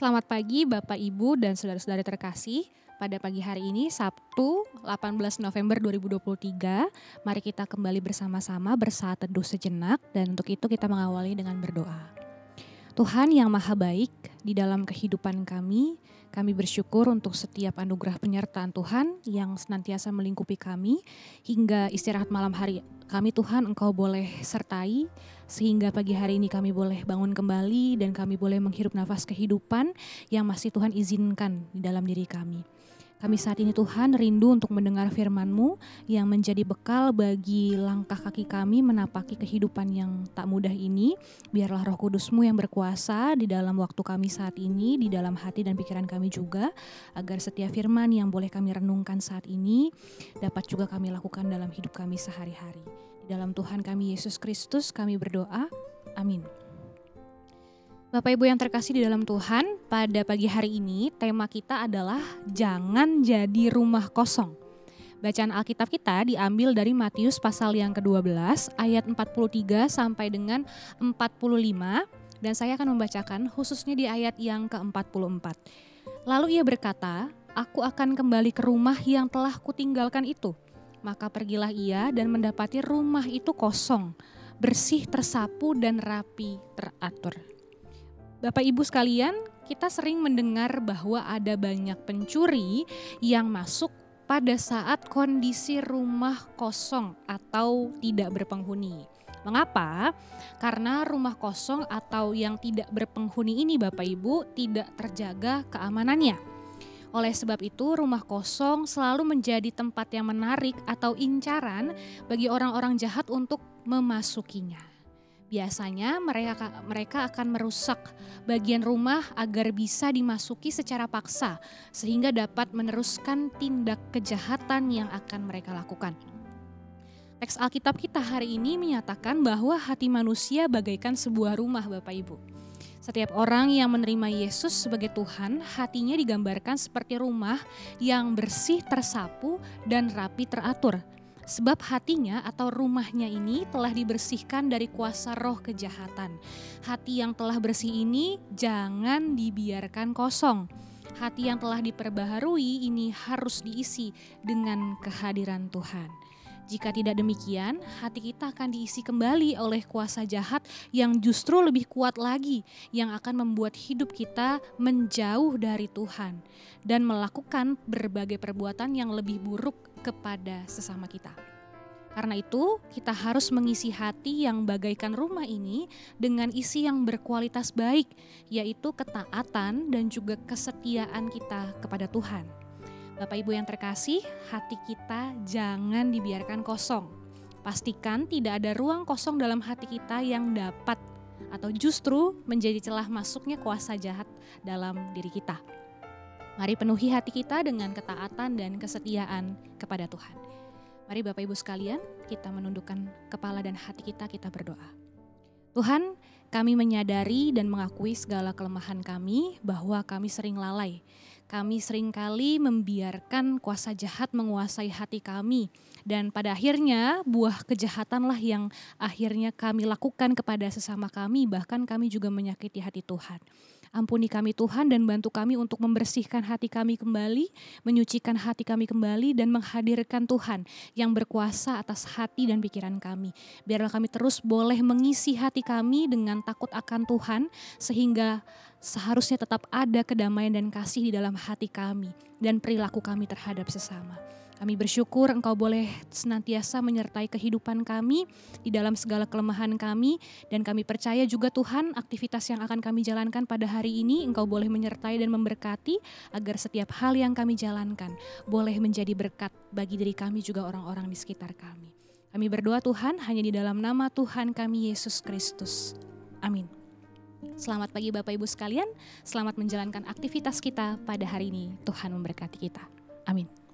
Selamat pagi Bapak, Ibu, dan saudara-saudara terkasih. Pada pagi hari ini Sabtu 18 November 2023, mari kita kembali bersama-sama bersaat teduh sejenak, dan untuk itu kita mengawali dengan berdoa. Tuhan yang maha baik, di dalam kehidupan kami bersyukur untuk setiap anugerah penyertaan Tuhan yang senantiasa melingkupi kami hingga istirahat malam hari kami. Tuhan, Engkau boleh sertai sehingga pagi hari ini kami boleh bangun kembali dan kami boleh menghirup nafas kehidupan yang masih Tuhan izinkan di dalam diri kami. Kami saat ini Tuhan rindu untuk mendengar firman-Mu yang menjadi bekal bagi langkah kaki kami menapaki kehidupan yang tak mudah ini. Biarlah Roh Kudus-Mu yang berkuasa di dalam waktu kami saat ini, di dalam hati dan pikiran kami juga, agar setiap firman yang boleh kami renungkan saat ini dapat juga kami lakukan dalam hidup kami sehari-hari. Di dalam Tuhan kami Yesus Kristus kami berdoa, amin. Bapak Ibu yang terkasih di dalam Tuhan, pada pagi hari ini tema kita adalah jangan jadi rumah kosong. Bacaan Alkitab kita diambil dari Matius pasal yang ke-12 ayat 43 sampai dengan 45, dan saya akan membacakan khususnya di ayat yang ke-44. Lalu ia berkata, "Aku akan kembali ke rumah yang telah kutinggalkan itu." Maka pergilah ia dan mendapati rumah itu kosong, bersih, tersapu dan rapi teratur. Bapak Ibu sekalian, kita sering mendengar bahwa ada banyak pencuri yang masuk pada saat kondisi rumah kosong atau tidak berpenghuni. Mengapa? Karena rumah kosong atau yang tidak berpenghuni ini Bapak Ibu tidak terjaga keamanannya. Oleh sebab itu rumah kosong selalu menjadi tempat yang menarik atau incaran bagi orang-orang jahat untuk memasukinya. Biasanya mereka akan merusak bagian rumah agar bisa dimasuki secara paksa sehingga dapat meneruskan tindak kejahatan yang akan mereka lakukan. Teks Alkitab kita hari ini menyatakan bahwa hati manusia bagaikan sebuah rumah Bapak Ibu. Setiap orang yang menerima Yesus sebagai Tuhan, hatinya digambarkan seperti rumah yang bersih, tersapu, dan rapi teratur. Sebab hatinya atau rumahnya ini telah dibersihkan dari kuasa roh kejahatan. Hati yang telah bersih ini jangan dibiarkan kosong. Hati yang telah diperbaharui ini harus diisi dengan kehadiran Tuhan. Jika tidak demikian, hati kita akan diisi kembali oleh kuasa jahat yang justru lebih kuat lagi, yang akan membuat hidup kita menjauh dari Tuhan dan melakukan berbagai perbuatan yang lebih buruk kepada sesama kita. Karena itu, kita harus mengisi hati yang bagaikan rumah ini dengan isi yang berkualitas baik, yaitu ketaatan dan juga kesetiaan kita kepada Tuhan. Bapak Ibu yang terkasih, hati kita jangan dibiarkan kosong. Pastikan tidak ada ruang kosong dalam hati kita yang dapat atau justru menjadi celah masuknya kuasa jahat dalam diri kita. Mari penuhi hati kita dengan ketaatan dan kesetiaan kepada Tuhan. Mari Bapak Ibu sekalian, kita menundukkan kepala dan hati kita berdoa. Tuhan, kami menyadari dan mengakui segala kelemahan kami bahwa kami sering lalai. Kami seringkali membiarkan kuasa jahat menguasai hati kami. Dan pada akhirnya buah kejahatanlah yang akhirnya kami lakukan kepada sesama kami. Bahkan kami juga menyakiti hati Tuhan. Ampuni kami Tuhan dan bantu kami untuk membersihkan hati kami kembali, menyucikan hati kami kembali dan menghadirkan Tuhan yang berkuasa atas hati dan pikiran kami. Biarlah kami terus boleh mengisi hati kami dengan takut akan Tuhan sehingga seharusnya tetap ada kedamaian dan kasih di dalam hati kami dan perilaku kami terhadap sesama. Kami bersyukur Engkau boleh senantiasa menyertai kehidupan kami di dalam segala kelemahan kami, dan kami percaya juga Tuhan aktivitas yang akan kami jalankan pada hari ini Engkau boleh menyertai dan memberkati agar setiap hal yang kami jalankan boleh menjadi berkat bagi diri kami juga orang-orang di sekitar kami. Kami berdoa Tuhan hanya di dalam nama Tuhan kami Yesus Kristus. Amin. Selamat pagi Bapak Ibu sekalian, selamat menjalankan aktivitas kita pada hari ini. Tuhan memberkati kita. Amin.